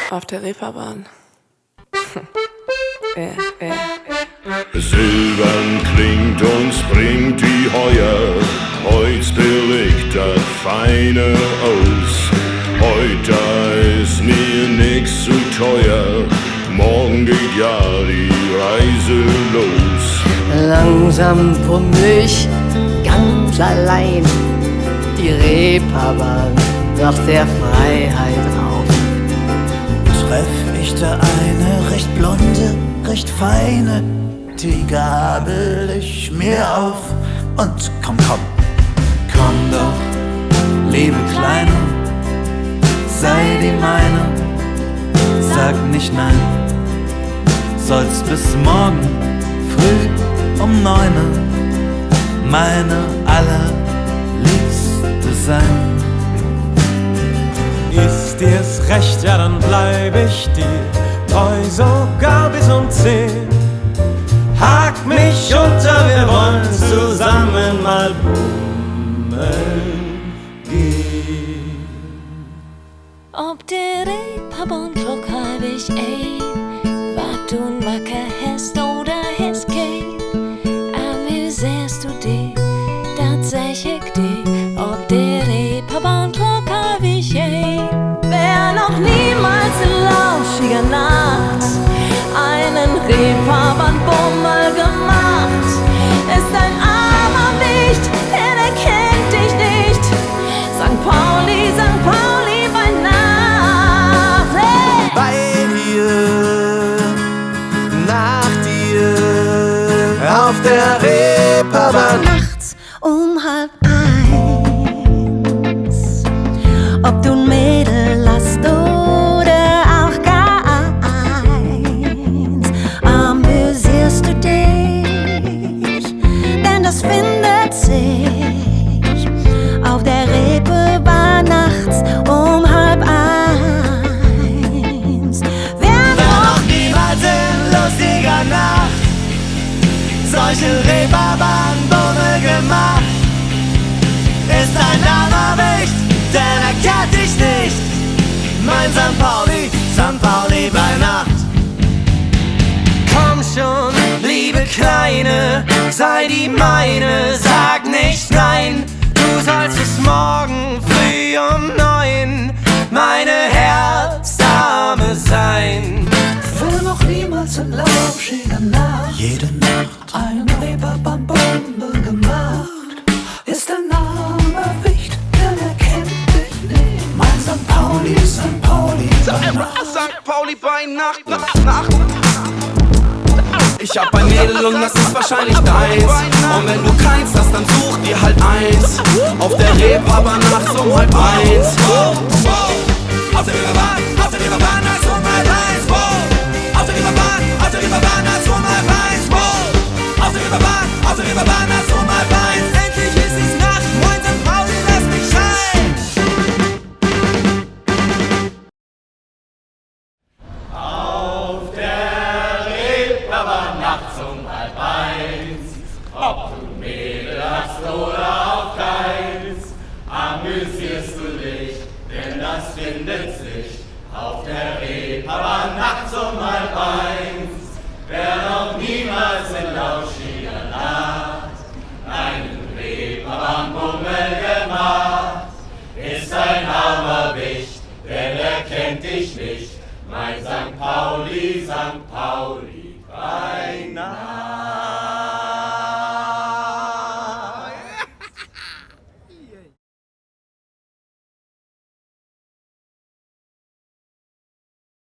Auf der Reeperbahn. Silbern klingt und springt wie heuer, heut billigt das Feine aus. Heut da ist mir nix zu teuer, morgen geht ja die Reise los. Langsam pummel ich ganz allein die Reeperbahn nach der Freiheit auf. Treff ich da eine recht blonde, recht feine, die gabel ich mir auf. Und komm doch, liebe Kleine, sei die meine, sag nicht nein, sollst bis morgen früh um 9 meine allerliebste sein. Ist dir's recht, ja dann bleib ich dir treu, sogar bis um 10. Hakt mich unter, wir wollen zusammen mal bummeln gehen. Op der Reeperbahn klok halb ein, wat du Macker hast oder hast kein. Amüsierst du dich, dat sag ich dir. Op der Reeperbahn klok halb ein. Wer noch niemals in lauschiger Nacht einen Reeperbahn-Bummel gemacht, ist ein armer Wicht, denn er kennt dich nicht. St. Pauli bei Nacht. Hey! Bei dir, nach dir, auf der Reeperbahn. Nachts um 1:30, ob du ein Mädel hast oder auch gar eins, amüsierst du dich, denn das findet sich auf der Reeperbahn nachts um 1:30. Wer Noch niemals in lustiger Nacht solche Reeperbahn-Bummel gemacht, ist ein armer Wicht, denn er kennt dich nicht. Mein St. Pauli bei Nacht. Komm schon, liebe Kleine, sei die meine, sag nicht nein. Du sollst bis morgen früh um 9 meine Herbstdame sein. Will noch niemals in lauschiger Nacht jede Nacht eine Reeperbahn-Bummel gemacht, ist ein armer Wicht, denn er kennt dich nicht. Mein St. Pauli bei Nacht. St. Pauli bei Nacht. Ich hab ein Mädel und das ist wahrscheinlich deins. Und wenn du keins hast, dann such dir halt eins. Auf der Reeperbahn nachts um 1:30. Auf der Reeperbahn nachts um 1:30. Auf der Reeperbahn nachts um 1:30. Auf der Reeperbahn nachts um 1:30. Endlich ist es Nacht, moin St. Pauli, lass mich schein. Auf der Reeperbahn nachts um 1:30, ob du ein Mädel hast oder auch keins, amüsierst du dich, denn das findet sich auf der Reeperbahn nachts um 1:30. Wer noch niemals in lauschiger Nacht einen Reeperbahn-Bummel gemacht, ist ein armer Wicht, denn er kennt dich nicht. Mein St. Pauli bei Nacht.